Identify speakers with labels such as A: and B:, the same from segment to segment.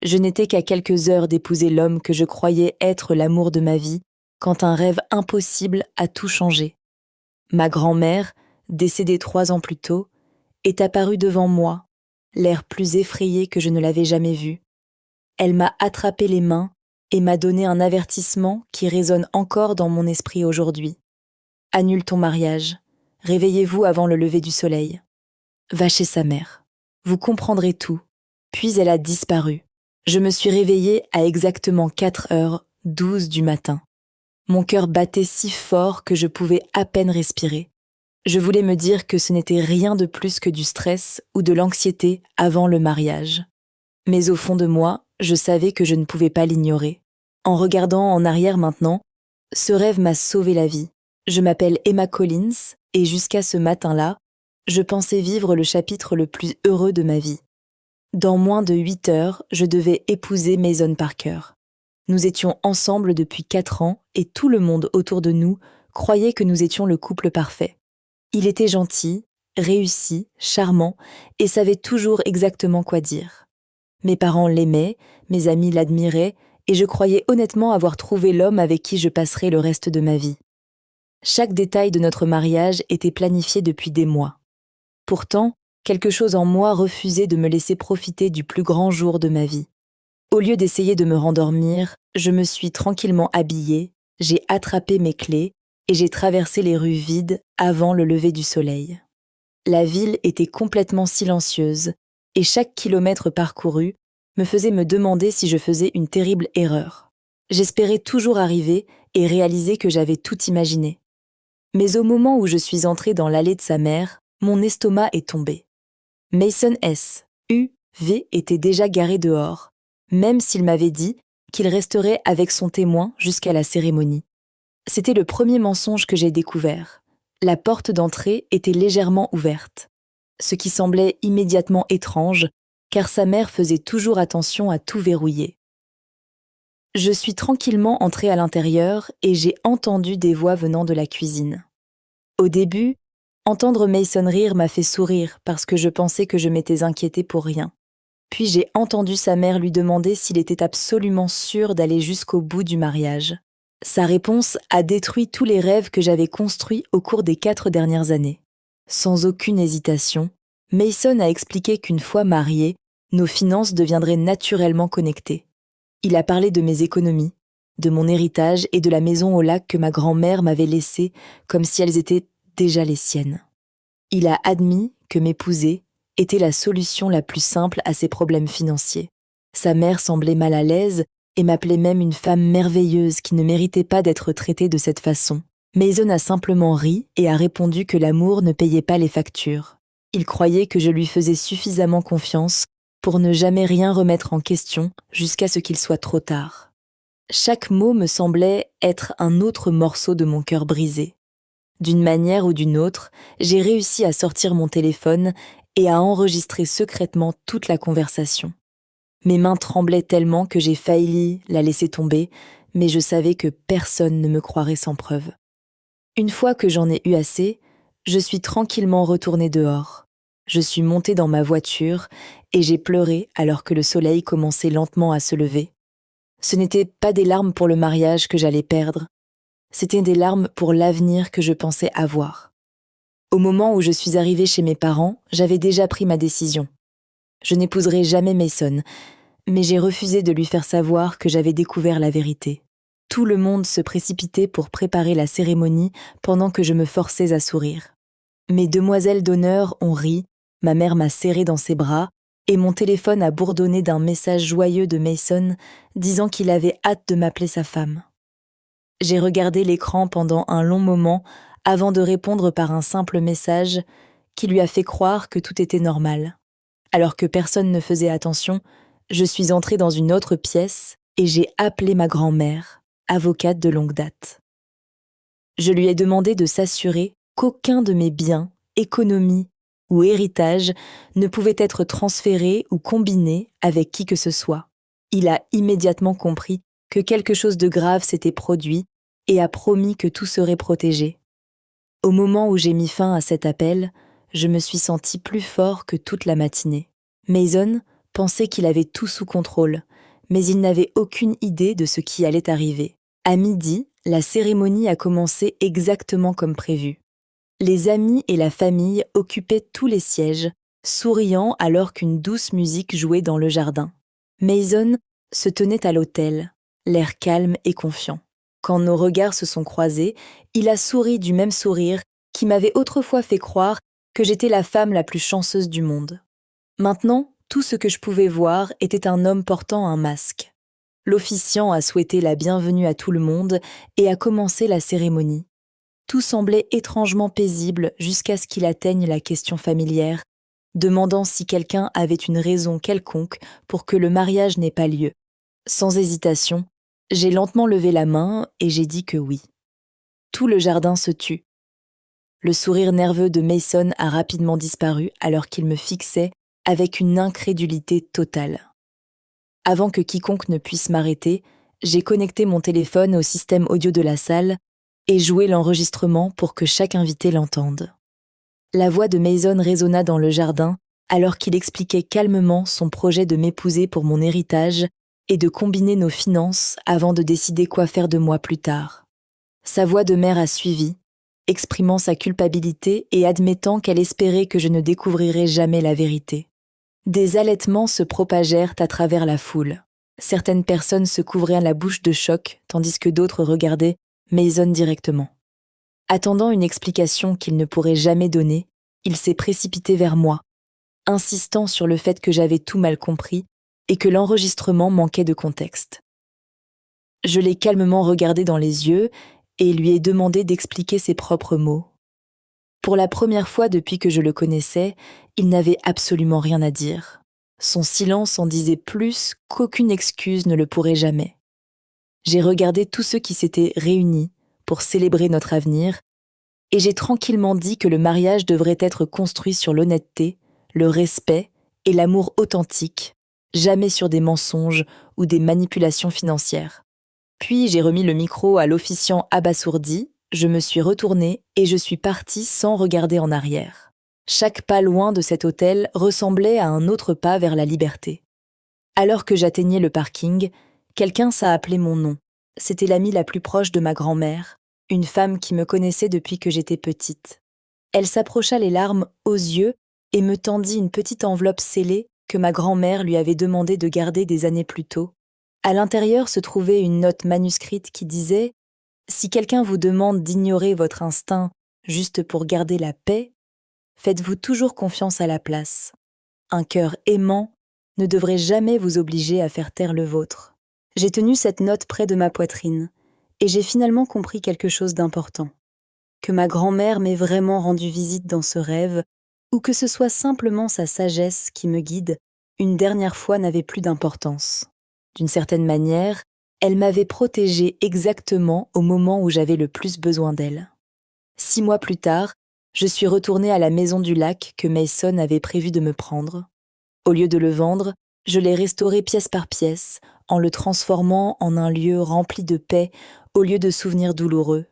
A: Je n'étais qu'à quelques heures d'épouser l'homme que je croyais être l'amour de ma vie, quand un rêve impossible a tout changé. Ma grand-mère, décédée 3 ans plus tôt, est apparue devant moi, l'air plus effrayé que je ne l'avais jamais vue. Elle m'a attrapé les mains et m'a donné un avertissement qui résonne encore dans mon esprit aujourd'hui. Annule ton mariage. Réveillez-vous avant le lever du soleil. Va chez sa mère. Vous comprendrez tout. Puis elle a disparu. Je me suis réveillée à exactement 4h12 du matin. Mon cœur battait si fort que je pouvais à peine respirer. Je voulais me dire que ce n'était rien de plus que du stress ou de l'anxiété avant le mariage. Mais au fond de moi, je savais que je ne pouvais pas l'ignorer. En regardant en arrière maintenant, ce rêve m'a sauvé la vie. Je m'appelle Emma Collins et jusqu'à ce matin-là, je pensais vivre le chapitre le plus heureux de ma vie. Dans moins de 8 heures, je devais épouser Mason Parker. Nous étions ensemble depuis 4 ans et tout le monde autour de nous croyait que nous étions le couple parfait. Il était gentil, réussi, charmant et savait toujours exactement quoi dire. Mes parents l'aimaient, mes amis l'admiraient et je croyais honnêtement avoir trouvé l'homme avec qui je passerais le reste de ma vie. Chaque détail de notre mariage était planifié depuis des mois. Pourtant, quelque chose en moi refusait de me laisser profiter du plus grand jour de ma vie. Au lieu d'essayer de me rendormir, je me suis tranquillement habillée, j'ai attrapé mes clés et j'ai traversé les rues vides avant le lever du soleil. La ville était complètement silencieuse et chaque kilomètre parcouru me faisait me demander si je faisais une terrible erreur. J'espérais toujours arriver et réaliser que j'avais tout imaginé. Mais au moment où je suis entrée dans l'allée de sa mère, mon estomac est tombé. Mason S. U.V. était déjà garé dehors, même s'il m'avait dit qu'il resterait avec son témoin jusqu'à la cérémonie. C'était le premier mensonge que j'ai découvert. La porte d'entrée était légèrement ouverte, ce qui semblait immédiatement étrange, car sa mère faisait toujours attention à tout verrouiller. Je suis tranquillement entrée à l'intérieur et j'ai entendu des voix venant de la cuisine. Au début, entendre Mason rire m'a fait sourire parce que je pensais que je m'étais inquiétée pour rien. Puis j'ai entendu sa mère lui demander s'il était absolument sûr d'aller jusqu'au bout du mariage. Sa réponse a détruit tous les rêves que j'avais construits au cours des 4 dernières années. Sans aucune hésitation, Mason a expliqué qu'une fois mariés, nos finances deviendraient naturellement connectées. Il a parlé de mes économies, de mon héritage et de la maison au lac que ma grand-mère m'avait laissée comme si elles étaient déjà les siennes. Il a admis que m'épouser était la solution la plus simple à ses problèmes financiers. Sa mère semblait mal à l'aise et m'appelait même une femme merveilleuse qui ne méritait pas d'être traitée de cette façon. Mason a simplement ri et a répondu que l'amour ne payait pas les factures. Il croyait que je lui faisais suffisamment confiance pour ne jamais rien remettre en question jusqu'à ce qu'il soit trop tard. Chaque mot me semblait être un autre morceau de mon cœur brisé. D'une manière ou d'une autre, j'ai réussi à sortir mon téléphone et à enregistrer secrètement toute la conversation. Mes mains tremblaient tellement que j'ai failli la laisser tomber, mais je savais que personne ne me croirait sans preuve. Une fois que j'en ai eu assez, je suis tranquillement retournée dehors. Je suis montée dans ma voiture et j'ai pleuré alors que le soleil commençait lentement à se lever. Ce n'étaient pas des larmes pour le mariage que j'allais perdre, c'était des larmes pour l'avenir que je pensais avoir. Au moment où je suis arrivée chez mes parents, j'avais déjà pris ma décision. Je n'épouserai jamais Mason, mais j'ai refusé de lui faire savoir que j'avais découvert la vérité. Tout le monde se précipitait pour préparer la cérémonie pendant que je me forçais à sourire. Mes demoiselles d'honneur ont ri, ma mère m'a serrée dans ses bras et mon téléphone a bourdonné d'un message joyeux de Mason disant qu'il avait hâte de m'appeler sa femme. J'ai regardé l'écran pendant un long moment avant de répondre par un simple message qui lui a fait croire que tout était normal. Alors que personne ne faisait attention, je suis entrée dans une autre pièce et j'ai appelé ma grand-mère, avocate de longue date. Je lui ai demandé de s'assurer qu'aucun de mes biens, économies ou héritages ne pouvait être transféré ou combiné avec qui que ce soit. Il a immédiatement compris que quelque chose de grave s'était produit et a promis que tout serait protégé. Au moment où j'ai mis fin à cet appel, je me suis sentie plus fort que toute la matinée. Mason pensait qu'il avait tout sous contrôle, Mais ils n'avaient aucune idée de ce qui allait arriver. À midi, la cérémonie a commencé exactement comme prévu. Les amis et la famille occupaient tous les sièges, souriant alors qu'une douce musique jouait dans le jardin. Mason se tenait à l'autel, l'air calme et confiant. Quand nos regards se sont croisés, il a souri du même sourire qui m'avait autrefois fait croire que j'étais la femme la plus chanceuse du monde. Maintenant, tout ce que je pouvais voir était un homme portant un masque. L'officiant a souhaité la bienvenue à tout le monde et a commencé la cérémonie. Tout semblait étrangement paisible jusqu'à ce qu'il atteigne la question familière, demandant si quelqu'un avait une raison quelconque pour que le mariage n'ait pas lieu. Sans hésitation, j'ai lentement levé la main et j'ai dit que oui. Tout le jardin se tut. Le sourire nerveux de Mason a rapidement disparu alors qu'il me fixait avec une incrédulité totale. Avant que quiconque ne puisse m'arrêter, j'ai connecté mon téléphone au système audio de la salle et joué l'enregistrement pour que chaque invité l'entende. La voix de Mason résonna dans le jardin alors qu'il expliquait calmement son projet de m'épouser pour mon héritage et de combiner nos finances avant de décider quoi faire de moi plus tard. Sa voix de mère a suivi, exprimant sa culpabilité et admettant qu'elle espérait que je ne découvrirais jamais la vérité. Des halètements se propagèrent à travers la foule. Certaines personnes se couvraient la bouche de choc, tandis que d'autres regardaient Mason directement. Attendant une explication qu'il ne pourrait jamais donner, il s'est précipité vers moi, insistant sur le fait que j'avais tout mal compris et que l'enregistrement manquait de contexte. Je l'ai calmement regardé dans les yeux et lui ai demandé d'expliquer ses propres mots. Pour la première fois depuis que je le connaissais, il n'avait absolument rien à dire. Son silence en disait plus qu'aucune excuse ne le pourrait jamais. J'ai regardé tous ceux qui s'étaient réunis pour célébrer notre avenir, et j'ai tranquillement dit que le mariage devrait être construit sur l'honnêteté, le respect et l'amour authentique, jamais sur des mensonges ou des manipulations financières. Puis j'ai remis le micro à l'officiant abasourdi, je me suis retournée et je suis partie sans regarder en arrière. Chaque pas loin de cet hôtel ressemblait à un autre pas vers la liberté. Alors que j'atteignais le parking, quelqu'un s'a appelé mon nom. C'était l'amie la plus proche de ma grand-mère, une femme qui me connaissait depuis que j'étais petite. Elle s'approcha les larmes aux yeux et me tendit une petite enveloppe scellée que ma grand-mère lui avait demandé de garder des années plus tôt. À l'intérieur se trouvait une note manuscrite qui disait « Si quelqu'un vous demande d'ignorer votre instinct juste pour garder la paix, faites-vous toujours confiance à la place. Un cœur aimant ne devrait jamais vous obliger à faire taire le vôtre. » J'ai tenu cette note près de ma poitrine et j'ai finalement compris quelque chose d'important. Que ma grand-mère m'ait vraiment rendu visite dans ce rêve ou que ce soit simplement sa sagesse qui me guide, une dernière fois n'avait plus d'importance. D'une certaine manière, elle m'avait protégée exactement au moment où j'avais le plus besoin d'elle. 6 mois plus tard, je suis retournée à la maison du lac que Mason avait prévu de me prendre. Au lieu de le vendre, je l'ai restauré pièce par pièce, en le transformant en un lieu rempli de paix au lieu de souvenirs douloureux.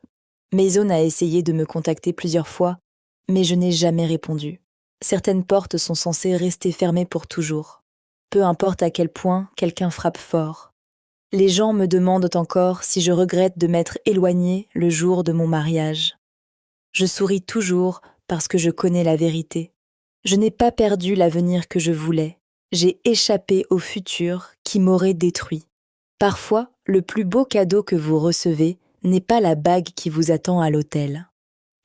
A: Mason a essayé de me contacter plusieurs fois, mais je n'ai jamais répondu. Certaines portes sont censées rester fermées pour toujours. Peu importe à quel point quelqu'un frappe fort. Les gens me demandent encore si je regrette de m'être éloignée le jour de mon mariage. Je souris toujours parce que je connais la vérité. Je n'ai pas perdu l'avenir que je voulais. J'ai échappé au futur qui m'aurait détruit. Parfois, le plus beau cadeau que vous recevez n'est pas la bague qui vous attend à l'autel.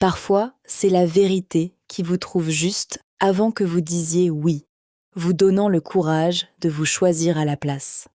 A: Parfois, c'est la vérité qui vous trouve juste avant que vous disiez oui, vous donnant le courage de vous choisir à la place.